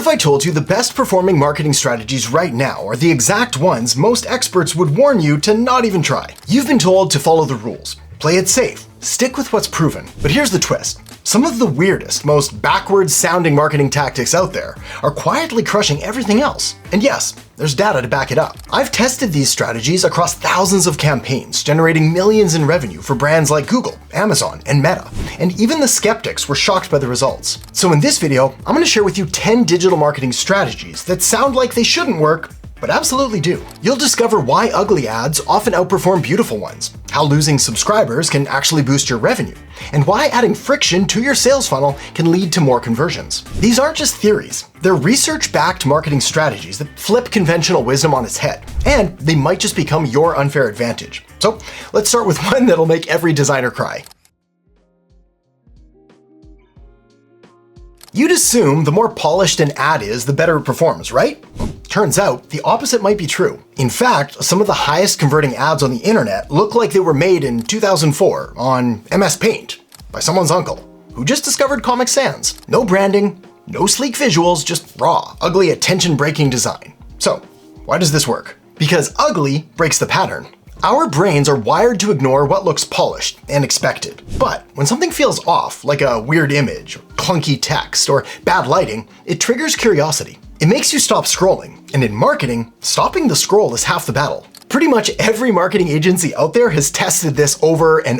if I told you the best performing marketing strategies right now are the exact ones most experts would warn you to not even try? You've been told to follow the rules, play it safe, stick with what's proven. But here's the twist. Some of the weirdest, most backwards sounding marketing tactics out there are quietly crushing everything else. And yes, there's data to back it up. I've tested these strategies across thousands of campaigns, generating millions in revenue for brands like Google, Amazon, and Meta. And even the skeptics were shocked by the results. So in this video, I'm going to share with you 10 digital marketing strategies that sound like they shouldn't work, but absolutely do. You'll discover why ugly ads often outperform beautiful ones, how losing subscribers can actually boost your revenue, and why adding friction to your sales funnel can lead to more conversions. These aren't just theories. They're research-backed marketing strategies that flip conventional wisdom on its head, and they might just become your unfair advantage. So let's start with one that'll make every designer cry. You'd assume the more polished an ad is, the better it performs, right? Turns out, the opposite might be true. In fact, some of the highest converting ads on the internet look like they were made in 2004 on MS Paint by someone's uncle, who just discovered Comic Sans. No branding, no sleek visuals, just raw, ugly, attention-breaking design. So, why does this work? Because ugly breaks the pattern. Our brains are wired to ignore what looks polished and expected. But when something feels off, like a weird image, or clunky text, or bad lighting, it triggers curiosity. It makes you stop scrolling. And in marketing, stopping the scroll is half the battle. Pretty much every marketing agency out there has tested this over and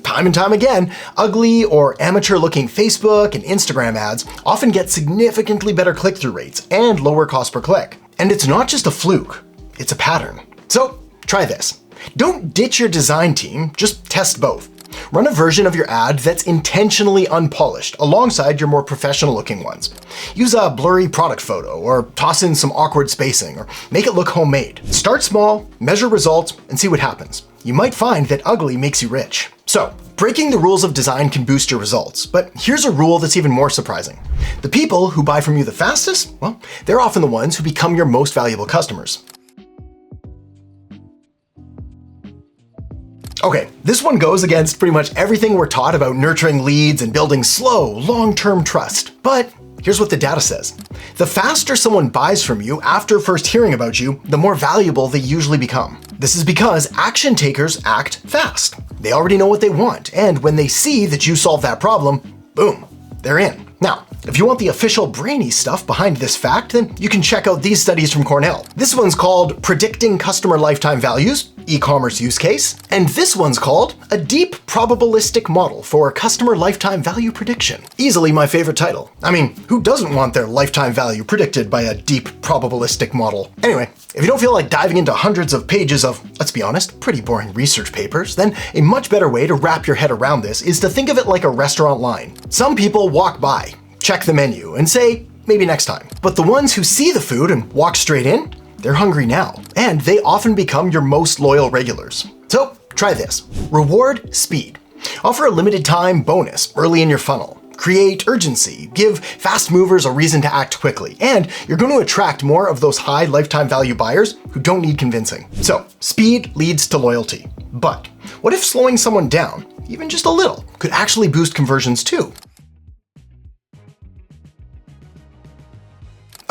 time again, ugly or amateur-looking Facebook and Instagram ads often get significantly better click-through rates and lower cost per click. And it's not just a fluke, it's a pattern. So try this. Don't ditch your design team, just test both. Run a version of your ad that's intentionally unpolished alongside your more professional looking ones. Use a blurry product photo or toss in some awkward spacing or make it look homemade. Start small, measure results, and see what happens. You might find that ugly makes you rich. So, breaking the rules of design can boost your results, but here's a rule that's even more surprising. The people who buy from you the fastest, well, they're often the ones who become your most valuable customers. Okay, this one goes against pretty much everything we're taught about nurturing leads and building slow, long-term trust. But here's what the data says. The faster someone buys from you after first hearing about you, the more valuable they usually become. This is because action takers act fast. They already know what they want, and when they see that you solve that problem, boom, they're in. Now, if you want the official brainy stuff behind this fact, then you can check out these studies from Cornell. This one's called Predicting Customer Lifetime Values, E-commerce use case, and this one's called A Deep Probabilistic Model for Customer Lifetime Value Prediction. Easily my favorite title. I mean, who doesn't want their lifetime value predicted by a deep probabilistic model? Anyway, if you don't feel like diving into hundreds of pages of, let's be honest, pretty boring research papers, then a much better way to wrap your head around this is to think of it like a restaurant line. Some people walk by, check the menu, and say, maybe next time. But the ones who see the food and walk straight in, they're hungry now, and they often become your most loyal regulars. So try this. Reward speed. Offer a limited time bonus early in your funnel. Create urgency. Give fast movers a reason to act quickly. And you're going to attract more of those high lifetime value buyers who don't need convincing. So speed leads to loyalty. But what if slowing someone down, even just a little, could actually boost conversions too?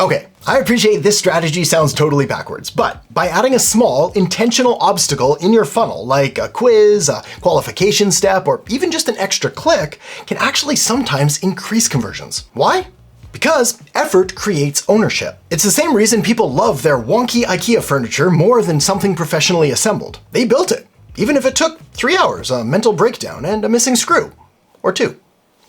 Okay, I appreciate this strategy sounds totally backwards, but by adding a small, intentional obstacle in your funnel, like a quiz, a qualification step, or even just an extra click, can actually sometimes increase conversions. Why? Because effort creates ownership. It's the same reason people love their wonky IKEA furniture more than something professionally assembled. They built it, even if it took 3 hours, a mental breakdown, and a missing screw, or 2,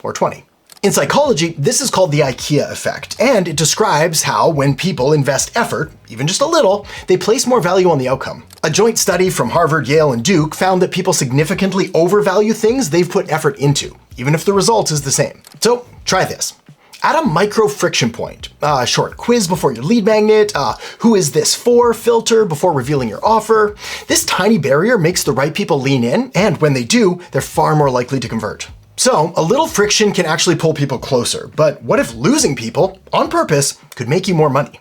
or 20. In psychology, this is called the IKEA effect, and it describes how when people invest effort, even just a little, they place more value on the outcome. A joint study from Harvard, Yale, and Duke found that people significantly overvalue things they've put effort into, even if the result is the same. So try this. Add a micro friction point, a short quiz before your lead magnet, who is this for filter before revealing your offer. This tiny barrier makes the right people lean in, and when they do, they're far more likely to convert. So a little friction can actually pull people closer, but what if losing people, on purpose, could make you more money?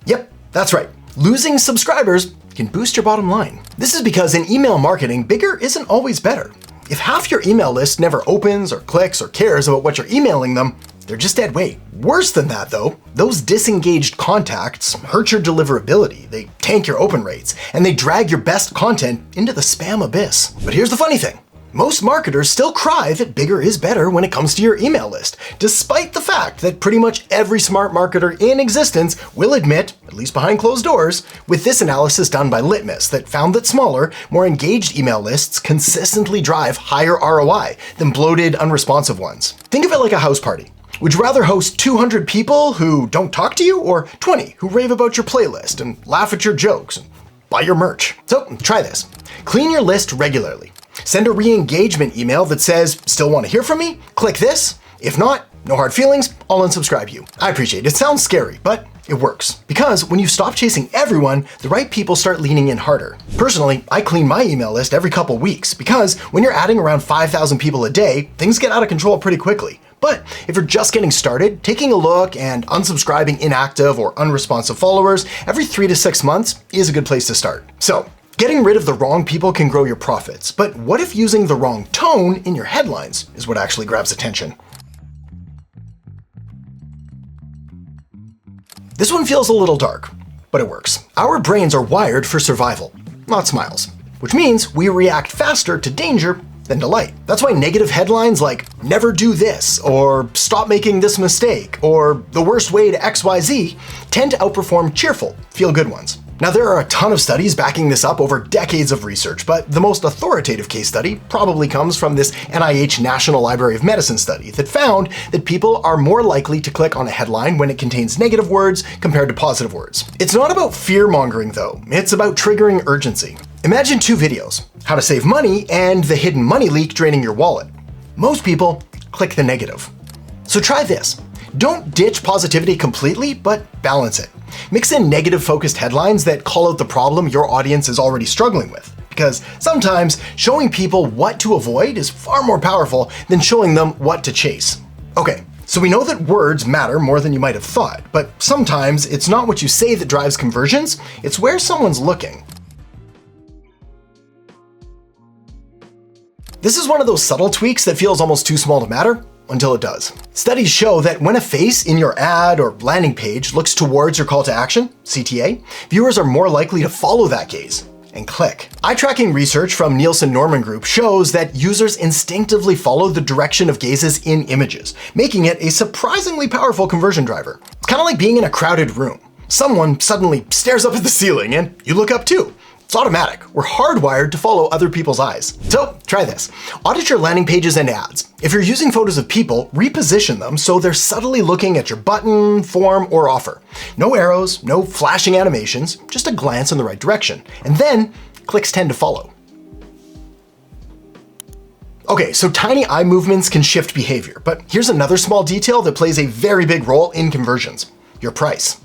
Yep, that's right. Losing subscribers can boost your bottom line. This is because in email marketing, bigger isn't always better. If half your email list never opens or clicks or cares about what you're emailing them, they're just dead weight. Worse than that though, those disengaged contacts hurt your deliverability, they tank your open rates, and they drag your best content into the spam abyss. But here's the funny thing. Most marketers still cry that bigger is better when it comes to your email list, despite the fact that pretty much every smart marketer in existence will admit, at least behind closed doors, with this analysis done by Litmus that found that smaller, more engaged email lists consistently drive higher ROI than bloated, unresponsive ones. Think of it like a house party. Would you rather host 200 people who don't talk to you, or 20 who rave about your playlist and laugh at your jokes and buy your merch? So try this. Clean your list regularly. Send a re-engagement email that says, still want to hear from me? Click this. If not, no hard feelings, I'll unsubscribe you. I appreciate it. It sounds scary, but it works. Because when you stop chasing everyone, the right people start leaning in harder. Personally, I clean my email list every couple weeks because when you're adding around 5,000 people a day, things get out of control pretty quickly. But if you're just getting started, taking a look and unsubscribing inactive or unresponsive followers every 3 to 6 months is a good place to start. So, getting rid of the wrong people can grow your profits, but what if using the wrong tone in your headlines is what actually grabs attention? This one feels a little dark, but it works. Our brains are wired for survival, not smiles, which means we react faster to danger than delight. That's why negative headlines like "never do this" or "stop making this mistake" or "the worst way to XYZ" tend to outperform cheerful, feel-good ones. Now, there are a ton of studies backing this up over decades of research, but the most authoritative case study probably comes from this NIH National Library of Medicine study that found that people are more likely to click on a headline when it contains negative words compared to positive words. It's not about fear-mongering though, it's about triggering urgency. Imagine two videos, how to save money and the hidden money leak draining your wallet. Most people click the negative. So try this. Don't ditch positivity completely, but balance it. Mix in negative-focused headlines that call out the problem your audience is already struggling with. Because sometimes showing people what to avoid is far more powerful than showing them what to chase. Okay, so we know that words matter more than you might have thought, but sometimes it's not what you say that drives conversions, it's where someone's looking. This is one of those subtle tweaks that feels almost too small to matter, until it does. Studies show that when a face in your ad or landing page looks towards your call to action, CTA, viewers are more likely to follow that gaze and click. Eye tracking research from Nielsen Norman Group shows that users instinctively follow the direction of gazes in images, making it a surprisingly powerful conversion driver. It's kind of like being in a crowded room. Someone suddenly stares up at the ceiling and you look up too. It's automatic. We're hardwired to follow other people's eyes. So try this. Audit your landing pages and ads. If you're using photos of people, reposition them so they're subtly looking at your button, form, or offer. No arrows, no flashing animations, just a glance in the right direction. And then clicks tend to follow. Okay, so tiny eye movements can shift behavior, but here's another small detail that plays a very big role in conversions: your price.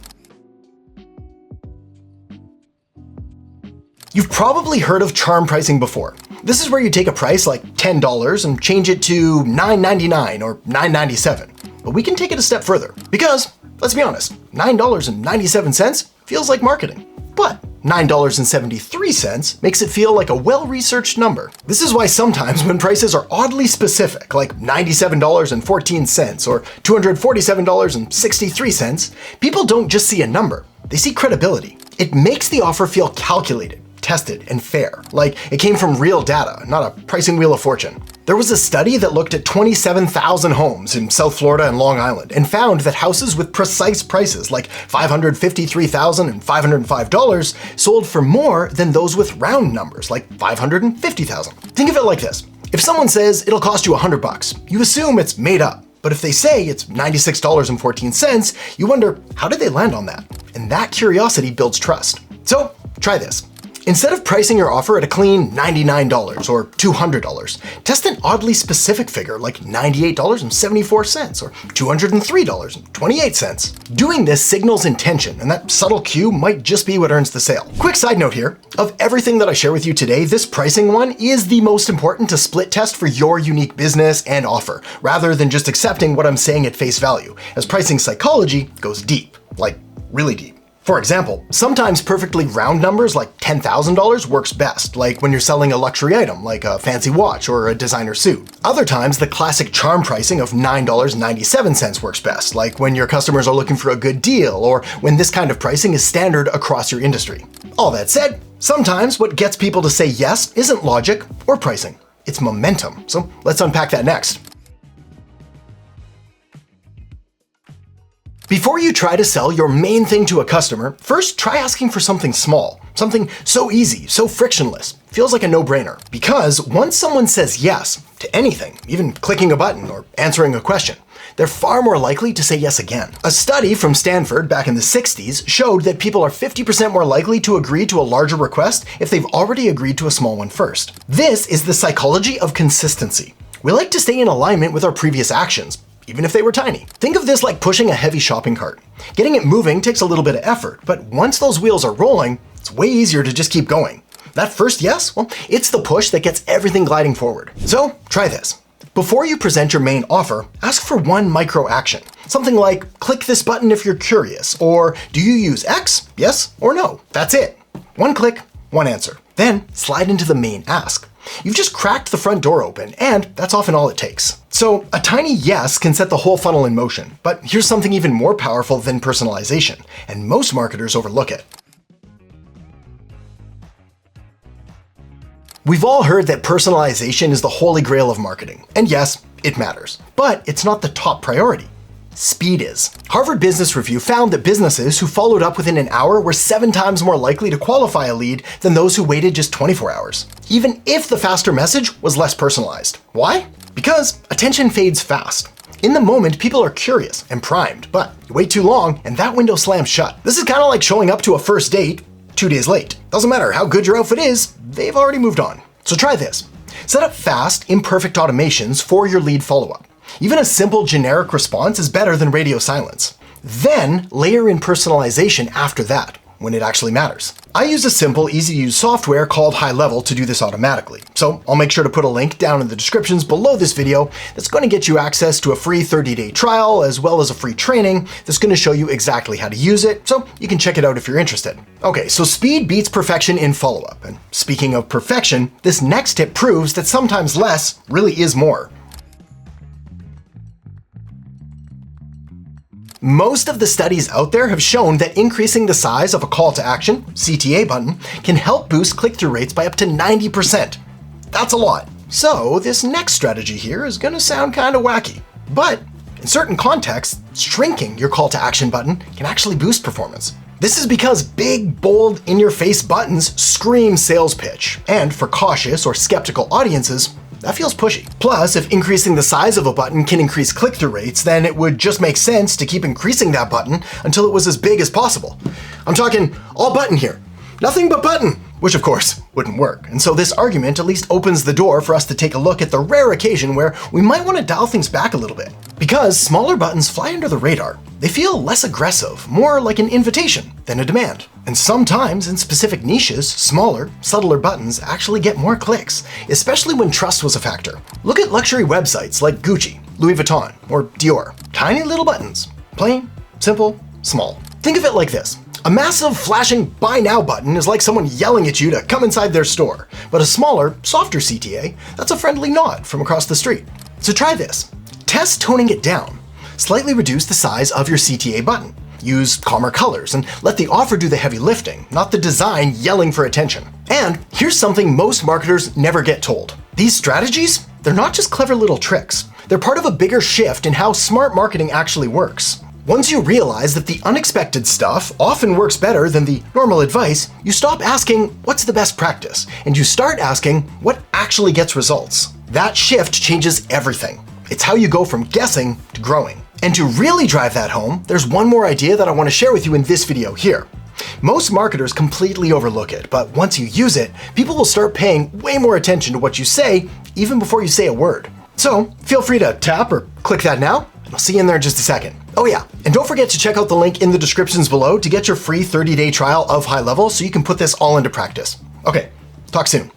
You've probably heard of charm pricing before. This is where you take a price like $10 and change it to $9.99 or $9.97. But we can take it a step further because, let's be honest, $9.97 feels like marketing. But $9.73 makes it feel like a well-researched number. This is why sometimes when prices are oddly specific, like $97.14 or $247.63, people don't just see a number, they see credibility. It makes the offer feel calculated, tested, and fair, like it came from real data, not a pricing wheel of fortune. There was a study that looked at 27,000 homes in South Florida and Long Island and found that houses with precise prices like $553,000 and $505 sold for more than those with round numbers like $550,000. Think of it like this. If someone says it'll cost you $100, you assume it's made up. But if they say it's $96.14, you wonder, how did they land on that? And that curiosity builds trust. So try this. Instead of pricing your offer at a clean $99 or $200, test an oddly specific figure like $98.74 or $203.28. Doing this signals intention, and that subtle cue might just be what earns the sale. Quick side note here, of everything that I share with you today, this pricing one is the most important to split test for your unique business and offer, rather than just accepting what I'm saying at face value, as pricing psychology goes deep, like really deep. For example, sometimes perfectly round numbers like $10,000 works best, like when you're selling a luxury item like a fancy watch or a designer suit. Other times, the classic charm pricing of $9.97 works best, like when your customers are looking for a good deal or when this kind of pricing is standard across your industry. All that said, sometimes what gets people to say yes isn't logic or pricing, it's momentum. So let's unpack that next. Before you try to sell your main thing to a customer, first try asking for something small, something so easy, so frictionless, feels like a no-brainer. Because once someone says yes to anything, even clicking a button or answering a question, they're far more likely to say yes again. A study from Stanford back in the 60s showed that people are 50% more likely to agree to a larger request if they've already agreed to a small one first. This is the psychology of consistency. We like to stay in alignment with our previous actions, even if they were tiny. Think of this like pushing a heavy shopping cart. Getting it moving takes a little bit of effort, but once those wheels are rolling, it's way easier to just keep going. That first yes, well, it's the push that gets everything gliding forward. So try this. Before you present your main offer, ask for one micro action. Something like, click this button if you're curious, or do you use X? Yes or no? That's it. One click, one answer. Then slide into the main ask. You've just cracked the front door open, and that's often all it takes. So a tiny yes can set the whole funnel in motion, but here's something even more powerful than personalization, and most marketers overlook it. We've all heard that personalization is the holy grail of marketing, and yes, it matters, but it's not the top priority. Speed is. Harvard Business Review found that businesses who followed up within an hour were 7 times more likely to qualify a lead than those who waited just 24 hours, even if the faster message was less personalized. Why? Because attention fades fast. In the moment, people are curious and primed, but you wait too long and that window slams shut. This is kind of like showing up to a first date 2 days late. Doesn't matter how good your outfit is, they've already moved on. So try this. Set up fast, imperfect automations for your lead follow-up. Even a simple generic response is better than radio silence. Then layer in personalization after that, when it actually matters. I use a simple, easy-to-use software called HighLevel to do this automatically. So I'll make sure to put a link down in the descriptions below this video that's going to get you access to a free 30-day trial as well as a free training that's going to show you exactly how to use it, so you can check it out if you're interested. Okay, so speed beats perfection in follow-up. And speaking of perfection, this next tip proves that sometimes less really is more. Most of the studies out there have shown that increasing the size of a call to action, CTA button, can help boost click-through rates by up to 90%. That's a lot. So this next strategy here is gonna sound kind of wacky, but in certain contexts, shrinking your call to action button can actually boost performance. This is because big, bold, in-your-face buttons scream sales pitch, and for cautious or skeptical audiences, that feels pushy. Plus, if increasing the size of a button can increase click-through rates, then it would just make sense to keep increasing that button until it was as big as possible. I'm talking all button here. Nothing but button, which of course wouldn't work. And so this argument at least opens the door for us to take a look at the rare occasion where we might want to dial things back a little bit. Because smaller buttons fly under the radar. They feel less aggressive, more like an invitation than a demand. And sometimes in specific niches, smaller, subtler buttons actually get more clicks, especially when trust was a factor. Look at luxury websites like Gucci, Louis Vuitton, or Dior. Tiny little buttons. Plain, simple, small. Think of it like this. A massive flashing buy now button is like someone yelling at you to come inside their store, but a smaller, softer CTA, that's a friendly nod from across the street. So try this. Test toning it down. Slightly reduce the size of your CTA button. Use calmer colors and let the offer do the heavy lifting, not the design yelling for attention. And here's something most marketers never get told. These strategies, they're not just clever little tricks. They're part of a bigger shift in how smart marketing actually works. Once you realize that the unexpected stuff often works better than the normal advice, you stop asking, what's the best practice? And you start asking, what actually gets results? That shift changes everything. It's how you go from guessing to growing. And to really drive that home, there's one more idea that I want to share with you in this video here. Most marketers completely overlook it, but once you use it, people will start paying way more attention to what you say, even before you say a word. So feel free to tap or click that now, and I'll see you in there in just a second. Oh yeah, and don't forget to check out the link in the descriptions below to get your free 30-day trial of HighLevel so you can put this all into practice. Okay, talk soon.